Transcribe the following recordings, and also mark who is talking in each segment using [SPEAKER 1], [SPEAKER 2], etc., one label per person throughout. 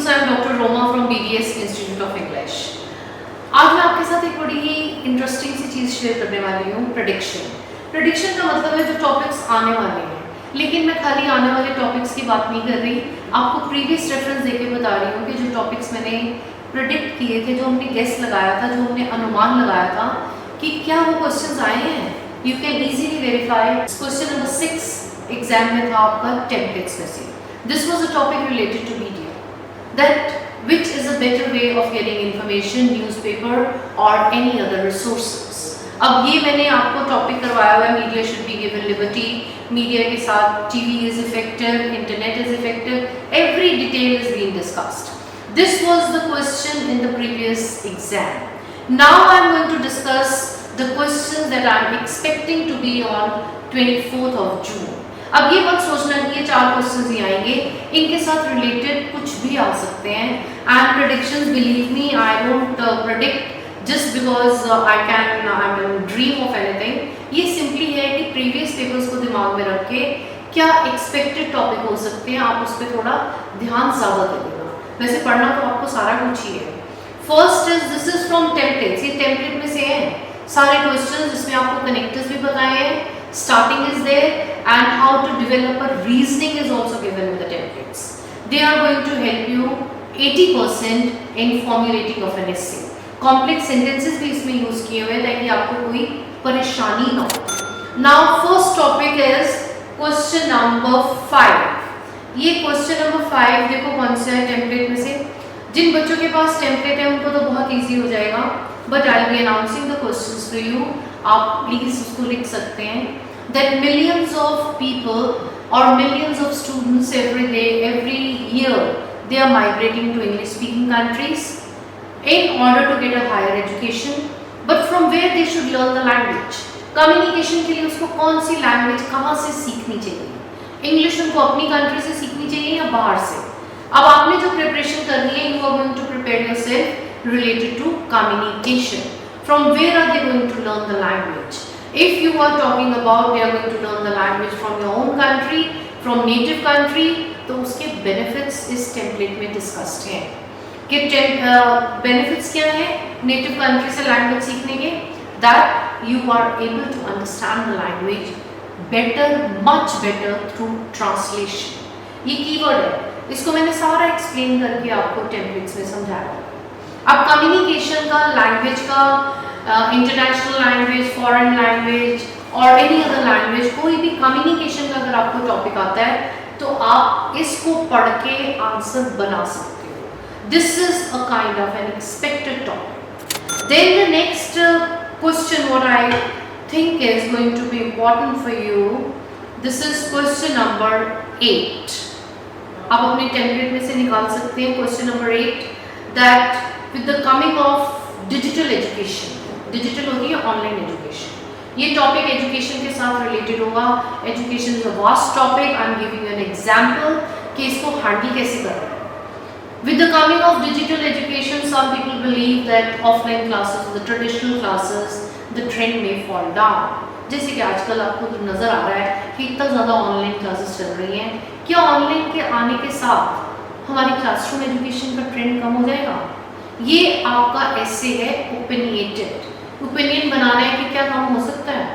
[SPEAKER 1] students, I am Dr. Roma from BDS Institute of English. आज मैं आपके साथ एक बड़ी ही इंटरेस्टिंग सी चीज़ शेयर करने वाली हूँ, प्रेडिक्शन। प्रेडिक्शन का मतलब है जो टॉपिक्स आने वाले हैं, लेकिन मैं खाली आने वाले टॉपिक्स की बात नहीं कर रही, आपको प्रीवियस रेफरेंस देके बता रही हूँ कि जो टॉपिक्स मैंने प्रेडिक्ट किए थे, जो हमने गेस लगाया था, जो हमने अनुमान लगाया था कि क्या वो क्वेश्चंस आए हैं, you can easily verify. Question number 6 exam में था आपका टेम्पलेट्स में से। This was a topic related to media, that which is a better way of getting information, newspaper or any other resources। अब ये मैंने आपको टॉपिक करवाया हुआ है, media should be given liberty, media के साथ TV is effective, internet is effective, every detail is being discussed. This was the question in the previous exam. Now I am going to discuss the questions that I am expecting to be on 24th of June। अब ये मत सोचना कि ये 4 questions ही आएंगे, इनके साथ related कुछ भी आ सकते हैं। And predictions, believe me, I don't predict just because I mean dream of anything. ये सिंपली है कि प्रीवियस पेपर्स को दिमाग में रख के क्या एक्सपेक्टेड टॉपिक हो सकते हैं, आप उस पर थोड़ा ध्यान ज़्यादा देना। वैसे पढ़ना तो आपको सारा कुछ ही है। First is this is from templates, ये टेम्पलेट में से है सारे क्वेश्चन, जिसमें आपको कनेक्टर्स भी बताए हैं, starting is there, and how to develop a reasoning is also given in the templates। They are going to help you 80% in formulating of an essay। complex sentences भी इसमें यूज किए हुए हैं ताकि आपको कोई परेशानी ना हो। Now first topic is question number 5। ये question number 5 देखो कौन सा है टेम्पलेट में से। जिन बच्चों के पास टेम्पलेट है उनको तो बहुत ईजी हो जाएगा, but I will be announcing the questions to you, आप प्लीज उसको लिख सकते हैं। That millions of people or millions of students every day, every year, they are migrating to English speaking countries in order to get a higher education, but from where they should learn the language। Communication के लिए उसको कौन सी language कहाँ से सीखनी चाहिए? English उनको अपनी कंट्री से सीखनी चाहिए या बाहर से? अब आपने जो प्रिपरेशन करनी है, you are going to prepare yourself related to communication। From where are they going to learn the language? If you are talking about they are going to learn the language from your own country, from native country, तो उसके benefits इस template में discussed हैं कि benefits क्या है native country से language सीखने के? That you are able to understand the language better, much better through translation। ये keyword है, इसको मैंने सारा explain करके आपको templates में समझाया। अब communication का, language का, इंटरनेशनल लैंग्वेज, फॉरेन लैंग्वेज और एनी अदर लैंग्वेज, कोई भी कम्युनिकेशन का अगर आपको टॉपिक आता है तो आप इसको पढ़ के आंसर बना सकते हो। This is a kind of an expected topic. Then the next question what I think is going to be important for you, this is question number 8। आप अपने टेम्पलेट में से निकाल सकते हैं question number 8, that with the coming of digital education, digital होती है online education, ये टॉपिक एजुकेशन के साथ रिलेटेड होगा। Education is a vast topic, I am giving you N example कि इसको हैंडल कैसे करना है। With the coming of digital education, some people believe that offline classes, the traditional classes, the trend में fall down. जैसे कि आजकल आपको तो नज़र आ रहा है कि इतना ज़्यादा ऑनलाइन क्लासेस चल रही हैं, क्या ऑनलाइन के आने के साथ हमारी क्लासरूम एजुकेशन का ट्रेंड कम हो जाएगा? ये आपका ऐसे है ओपिनिएटेड, ओपिनियन बनाना है कि क्या काम हो सकता है।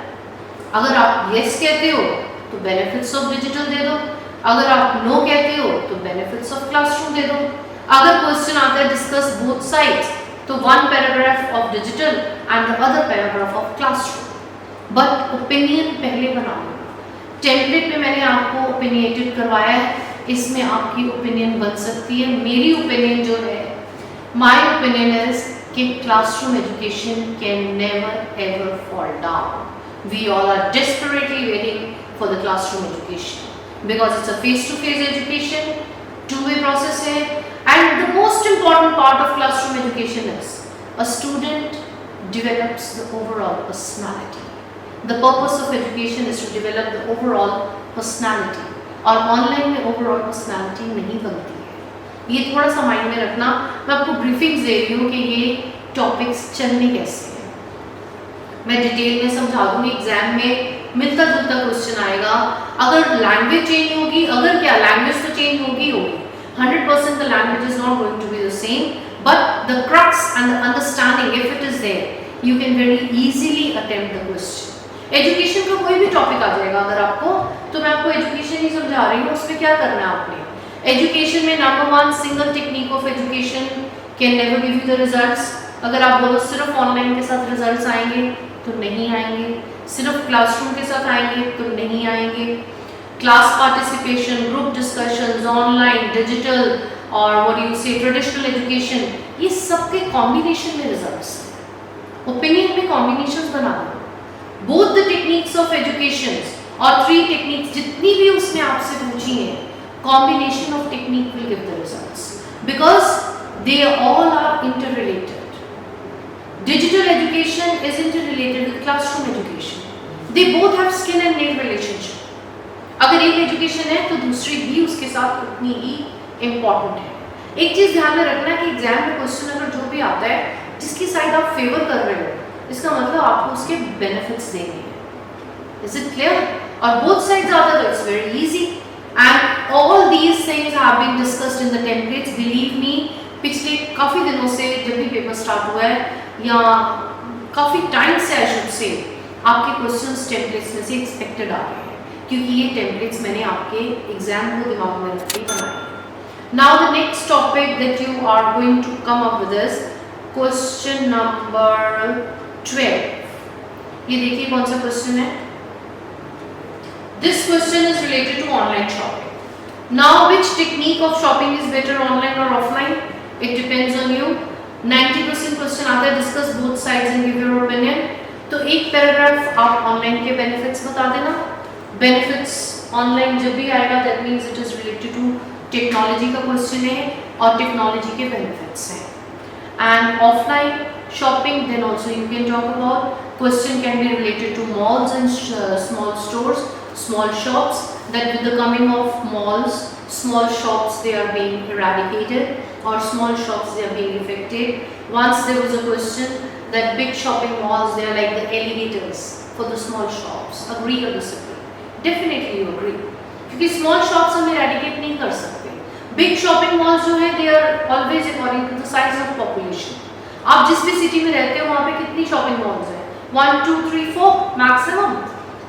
[SPEAKER 1] अगर आप यस कहते हो तो बेनिफिट्स ऑफ डिजिटल दे दो, अगर आप नो कहते हो तो बेनिफिट्स ऑफ क्लासरूम दे दो। अगर क्वेश्चन आता है डिस्कस बोथ साइड्स, तो one paragraph of digital and the other paragraph of classroom, but opinion पहले बनाओ। टेम्पलेट पे मैंने आपको ओपिनिएटेड करवाया है, इसमें आपकी ओपिनियन बन सकती है। मेरी ओपिनियन जो है, my opinion is कि classroom education can never ever fall down। We all are desperately waiting for the classroom education because it's a face-to-face education, two-way process है, and the most important part of classroom education is a student develops the overall personality। The purpose of education is to develop the overall personality, और online में overall personality नहीं बनती है। ये थोड़ा सा mind में रखना। मैं आपको ब्रीफिंग्स दे रही हूँ कि ये टॉपिक्स चलने कैसे हैं, मैं डिटेल में समझा दूँगी। एग्जाम में मिलता जुलता क्वेश्चन आएगा। अगर लैंग्वेज चेंज होगी, अगर क्या लैंग्वेज तो चेंज होगी 100% 100% the language is not going to be the same, but the crux and the understanding, if it is there, you can very easily attempt the question. Education का कोई भी topic आ जाएगा अगर आपको, तो मैं आपको एजुकेशन ही समझा रही हूँ, उसमें क्या करना है आपने। एजुकेशन में number 1, single technique of education can never give you the results. अगर आप बोलो सिर्फ ऑनलाइन के साथ रिजल्ट्स आएंगे तो नहीं आएंगे, सिर्फ क्लासरूम के साथ आएंगे तो नहीं आएंगे। Class participation, group discussions, online, digital और व्हाट डू यू से ट्रेडिशनल एजुकेशन, ये सबके कॉम्बिनेशन में रिजल्ट्स हैं। ओपिनियन में कॉम्बिनेशंस बना दो, both the techniques of education और 3 टेक्निक्स जितनी भी उसने आपसे पूछी हैं, combination of technique will give the results because they all are interrelated. Digital education is interrelated with classroom education. They both have skin and nail relationship. अगर एक education है तो दूसरी भी उसके साथ उतनी ही इम्पॉर्टेंट है। एक चीज़ ध्यान में रखना है कि एग्जाम में क्वेश्चन अगर जो भी आता है, जिसकी साइड आप फेवर कर रहे हो, इसका मतलब आपको उसके बेनिफिट्स देंगे। Is it clear? और both sides are there, it's very easy. And all these things have been discussed in the templates. Believe me, पिछले काफ़ी दिनों से जब भी पेपर स्टार्ट हुआ है या काफ़ी टाइम से आई शुड से, आपके क्वेश्चंस टेम्पलेट्स में से एक्सपेक्टेड आ रहे हैं, क्योंकि ये टेम्पलेट्स मैंने आपके एग्जाम को दिमाग में रख के बनाए हैं। Now the next topic that you are going to come up with is question number 12। ये देखिए कौन सा क्वेश्चन है। This question is related to online shopping. Now which technique of shopping is better, online और offline? It depends on you. 90% question आता है discuss both sides and give your opinion. तो एक पैराग्राफ आप ऑनलाइन के benefits बता देना। Benefits online जब भी आएगा that means it is related to technology का क्वेश्चन है और टेक्नोलॉजी के बेनिफिट्स हैं। And offline shopping then also you can talk about, question can be related to malls and small stores, small shops, that with the coming of malls, small shops they are being eradicated or small shops they are being affected. Once there was a question that big shopping malls, they are like the elevators for the small shops. Agree or disagree? Definitely you agree, क्योंकि small shops हम eradicate नहीं कर सकते। Big shopping malls जो है they are always according to the size of population. आप जिस भी सिटी में रहते हो वहाँ पे कितनी शॉपिंग मॉल्स हैं? 1 2 3 4 मैक्सिमम।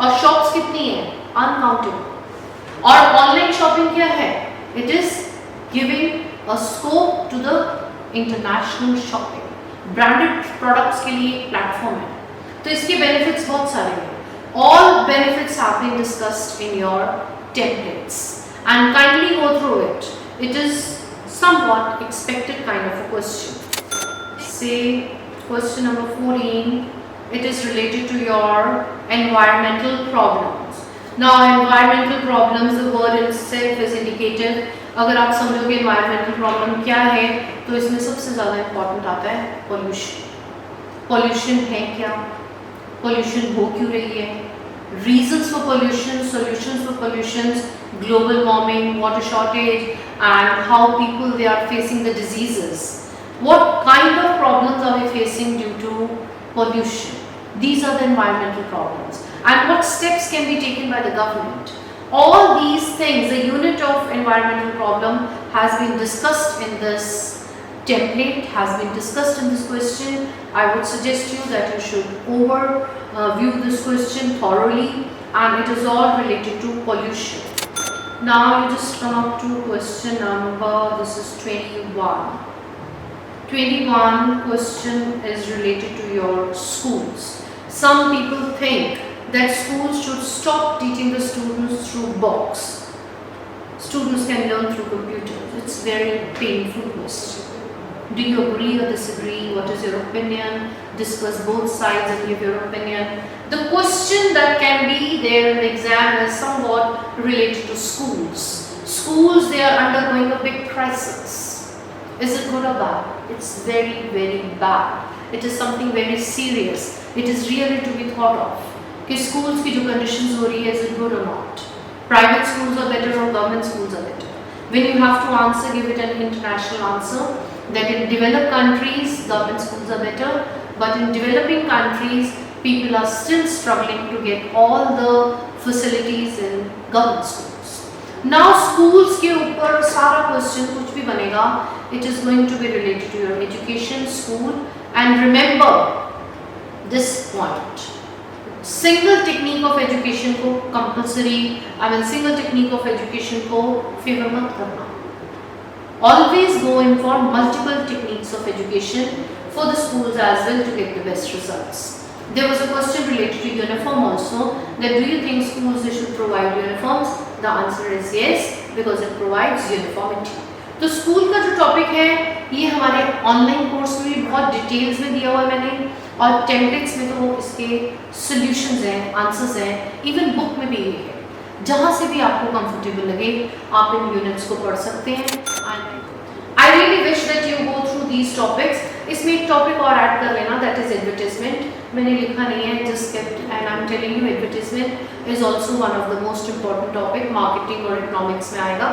[SPEAKER 1] और शॉप्स कितनी हैं? अनकाउंटेबल। और ऑनलाइन शॉपिंग क्या है? It is giving a scope to the international shopping. Branded products के लिए एक प्लेटफॉर्म है, तो इसके बेनिफिट्स बहुत सारे हैं। All benefits have been discussed in your templates and kindly go through it. It is somewhat expected kind of a question. Say question number 14, it is related to your environmental problems. Now environmental problems, the word itself is indicated. अगर आप समझोगे environmental problem क्या है, तो इसमें सबसे ज़्यादा important आता है pollution। pollution है क्या, pollution हो क्यों रही है, reasons for pollution, solutions for pollutions, global warming, water shortage, and how people they are facing the diseases. What kind of problems are we facing due to pollution? These are the environmental problems, and what steps can be taken by the government. All these things, the unit of environmental problem has been discussed in this template, has been discussed in this question. I would suggest you that you should view this question thoroughly, and it is all related to pollution. Now you just come up to question number, this is 21. 21 question is related to your schools. Some people think that schools should stop teaching the students through books. Students can learn through computers. It's very painful question. Do you agree or disagree? What is your opinion? Discuss both sides and give your opinion. The question that can be there in the exam is somewhat related to schools. Schools, they are undergoing a big crisis. Is it good or bad? It's very, very bad. It is something very serious. It is really to be thought of. कि schools की जो conditions हो रही है, is it good or not? Private schools are better or government schools are better? When you have to answer, give it an international answer. That in developed countries, government schools are better, but in developing countries, people are still struggling to get all the facilities in government schools. Now schools के ऊपर सारा question कुछ भी बनेगा, it is going to be related to your education, school, and remember this point, single technique of education को compulsory, single technique of education को favour मत करना. Always go in for multiple techniques of education for the schools as well to get the best results. There was a question related to uniform also, that do you think schools they should provide uniforms? The answer is yes, because it provides uniformity. तो school का जो topic है ये हमारे online course में भी बहुत details में दिया हुआ है मैंने, और टेम्पलेट्स में तो इसके सॉल्यूशंस हैं, आंसर्स हैं, इवन बुक में भी ये है. जहाँ से भी आपको कंफर्टेबल लगे आप इन यूनिट्स को पढ़ सकते हैं. I really wish that you go through these topics. इसमें एक टॉपिक और ऐड कर लेना, दैट इज एडवर्टाइजमेंट. मैंने लिखा नहीं है, just kept, and I am telling you advertisement is also one of the most important topic. Marketing और इकोनॉमिक्स में आएगा.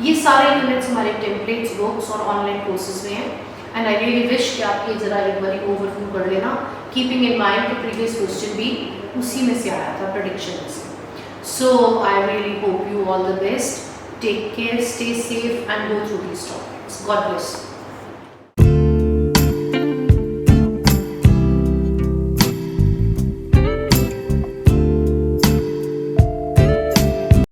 [SPEAKER 1] ये सारे यूनिट्स हमारे टेम्पलेट्स, बुक्स और ऑनलाइन कोर्सेज में हैं. एंड आई रियली विश कि आप ये जरा एक बार ओवरव्यू कर लेना, कीपिंग इन माइंड कि प्रीवियस क्वेश्चन भी उसी में से आया था, प्रेडिक्शन में से. So I really hope you all the best. Take care, stay safe, and go through these topics. God bless you.